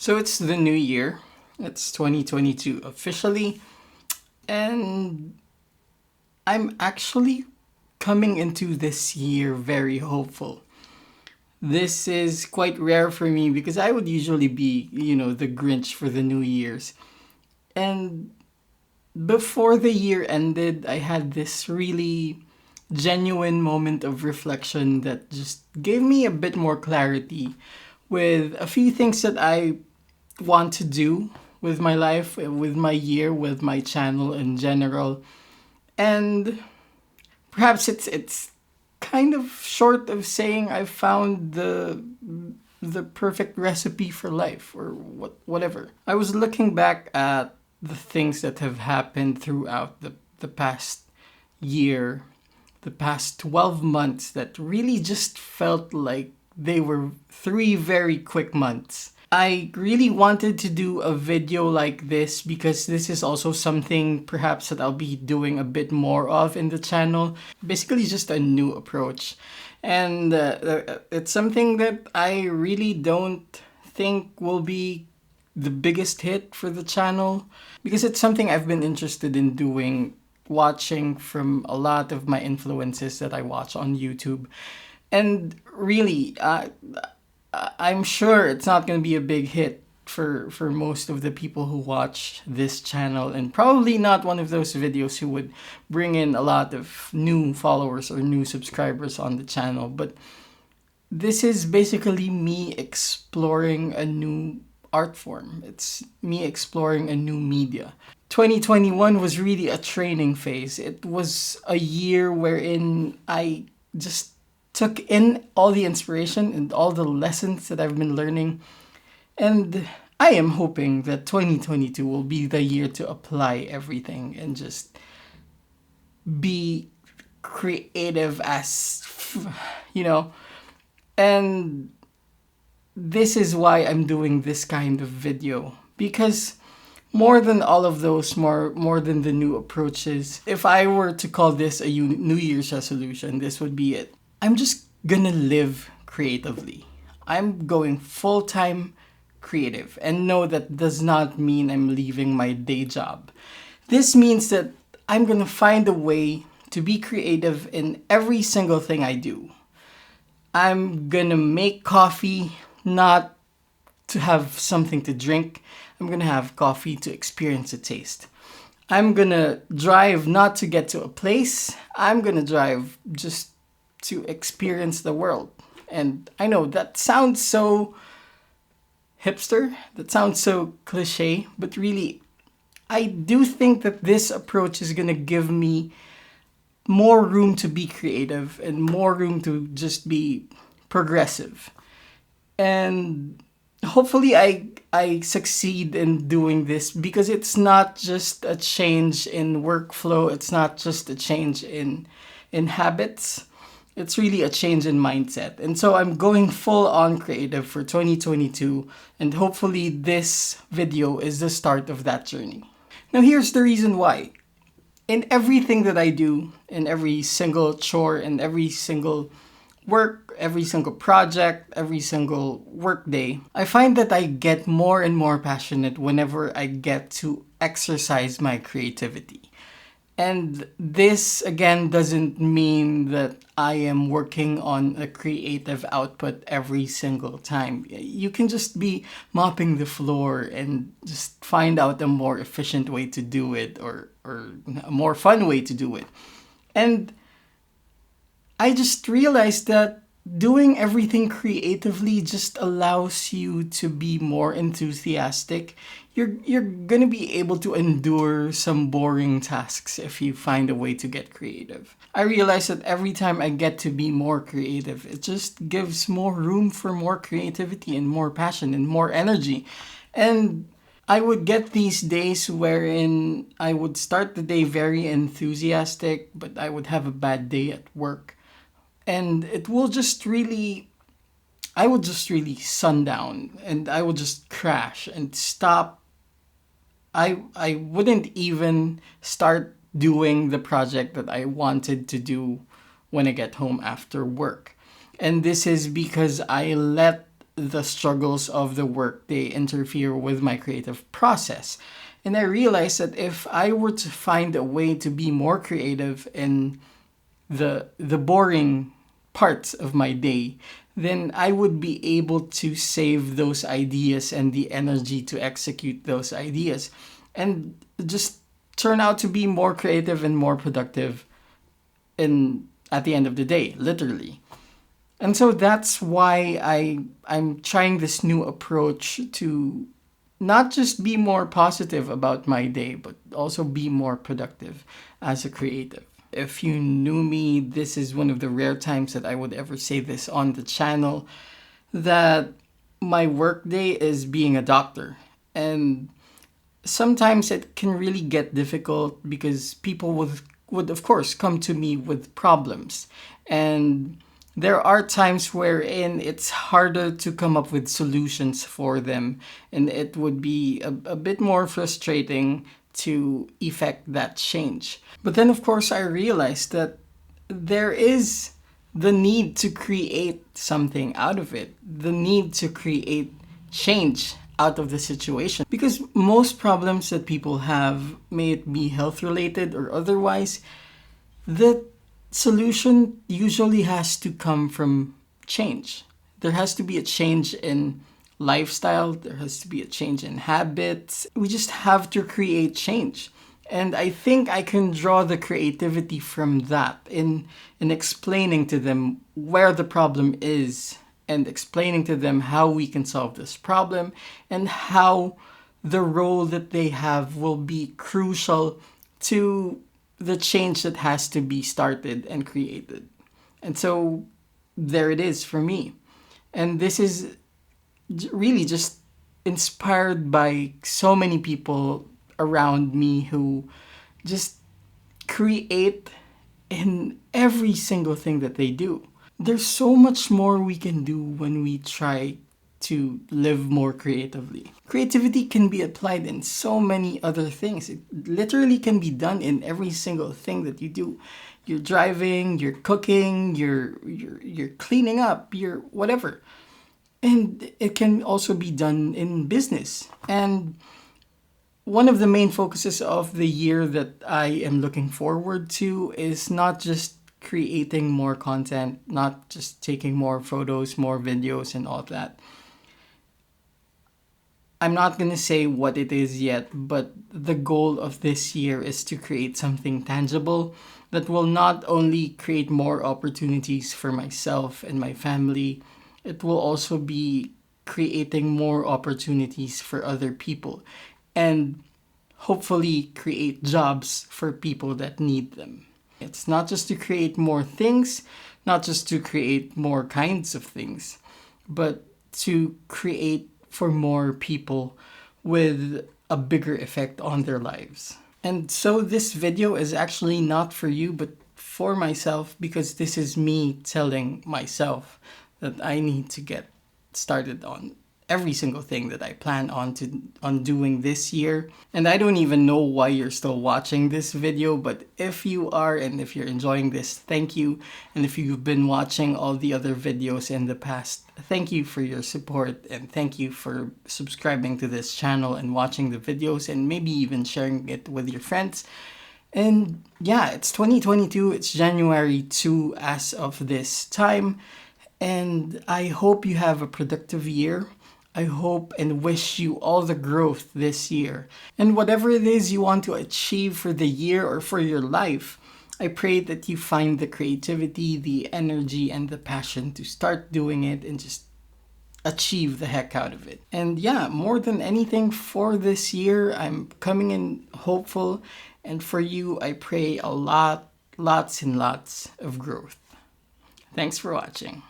So it's the new year. It's 2022 officially. And I'm actually coming into this year very hopeful. This is quite rare for me because I would usually be, the Grinch for the New Year's. And before the year ended, I had this really genuine moment of reflection that just gave me a bit more clarity with a few things that I want to do with my life, with my year, with my channel in general. And perhaps it's kind of short of saying I found the perfect recipe for life or whatever. I was looking back at the things that have happened throughout the past year, the past 12 months that really just felt like they were 3 very quick months. I really wanted to do a video like this because this is also something perhaps that I'll be doing a bit more of in the channel. Basically just a new approach. And it's something that I really don't think will be the biggest hit for the channel because it's something I've been interested in doing, watching from a lot of my influences that I watch on YouTube. And really, I'm sure it's not going to be a big hit for most of the people who watch this channel, and probably not one of those videos who would bring in a lot of new followers or new subscribers on the channel. But this is basically me exploring a new art form. It's me exploring a new media. 2021 was really a training phase. It was a year wherein I just took in all the inspiration and all the lessons that I've been learning. And I am hoping that 2022 will be the year to apply everything and just be creative And this is why I'm doing this kind of video. Because more than all of those, more than the new approaches, if I were to call this a New Year's resolution, this would be it. I'm just gonna live creatively. I'm going full-time creative, and no, that does not mean I'm leaving my day job. This means that I'm gonna find a way to be creative in every single thing I do. I'm gonna make coffee not to have something to drink. I'm gonna have coffee to experience the taste. I'm gonna drive not to get to a place. I'm gonna drive just to experience the world. And I know that sounds so hipster, that sounds so cliche, but really, I do think that this approach is gonna give me more room to be creative and more room to just be progressive. And hopefully I succeed in doing this because it's not just a change in workflow, it's not just a change in habits. It's really a change in mindset. And so I'm going full on creative for 2022, and hopefully this video is the start of that journey. Now here's the reason why. In everything that I do, in every single chore, in every single work, every single project, every single work day, I find that I get more and more passionate whenever I get to exercise my creativity. And this, again, doesn't mean that I am working on a creative output every single time. You can just be mopping the floor and just find out a more efficient way to do it or a more fun way to do it. And I just realized that doing everything creatively just allows you to be more enthusiastic. You're gonna be able to endure some boring tasks if you find a way to get creative. I realize that every time I get to be more creative, it just gives more room for more creativity and more passion and more energy. And I would get these days wherein I would start the day very enthusiastic, but I would have a bad day at work. And it will just really, I would just really sundown and I would just crash and stop. I wouldn't even start doing the project that I wanted to do when I get home after work. And this is because I let the struggles of the workday interfere with my creative process. And I realized that if I were to find a way to be more creative in the boring parts of my day, then I would be able to save those ideas and the energy to execute those ideas and just turn out to be more creative and more productive in at the end of the day, literally. And so that's why I'm trying this new approach to not just be more positive about my day, but also be more productive as a creative. If you knew me, this is one of the rare times that I would ever say this on the channel, that my workday is being a doctor. And sometimes it can really get difficult because people would of course come to me with problems. And there are times wherein it's harder to come up with solutions for them, and it would be a bit more frustrating to effect that change. But then, of course, I realized that there is the need to create something out of it, the need to create change out of the situation. Because most problems that people have, may it be health related or otherwise, the solution usually has to come from change. There has to be a change in lifestyle, there has to be a change in habits. We just have to create change. And I think I can draw the creativity from that in explaining to them where the problem is and explaining to them how we can solve this problem and how the role that they have will be crucial to the change that has to be started and created. And so there it is for me. And this is really just inspired by so many people around me who just create in every single thing that they do. There's so much more we can do when we try to live more creatively. Creativity can be applied in so many other things. It literally can be done in every single thing that you do. You're driving, you're cooking, you're cleaning up, you're whatever. And it can also be done in business. And one of the main focuses of the year that I am looking forward to is not just creating more content, not just taking more photos, more videos, and all of that. I'm not going to say what it is yet, but the goal of this year is to create something tangible that will not only create more opportunities for myself and my family, it will also be creating more opportunities for other people and hopefully create jobs for people that need them. It's not just to create more things, not just to create more kinds of things, but to create for more people with a bigger effect on their lives. And so this video is actually not for you, but for myself, because this is me telling myself that I need to get started on every single thing that I plan on doing this year. And I don't even know why you're still watching this video, but if you are and if you're enjoying this, thank you. And if you've been watching all the other videos in the past, thank you for your support and thank you for subscribing to this channel and watching the videos and maybe even sharing it with your friends. And yeah, it's 2022, it's January 2 as of this time. And I hope you have a productive year. I hope and wish you all the growth this year. And whatever it is you want to achieve for the year or for your life, I pray that you find the creativity, the energy, and the passion to start doing it and just achieve the heck out of it. And yeah, more than anything for this year, I'm coming in hopeful. And for you, I pray lots and lots of growth. Thanks for watching.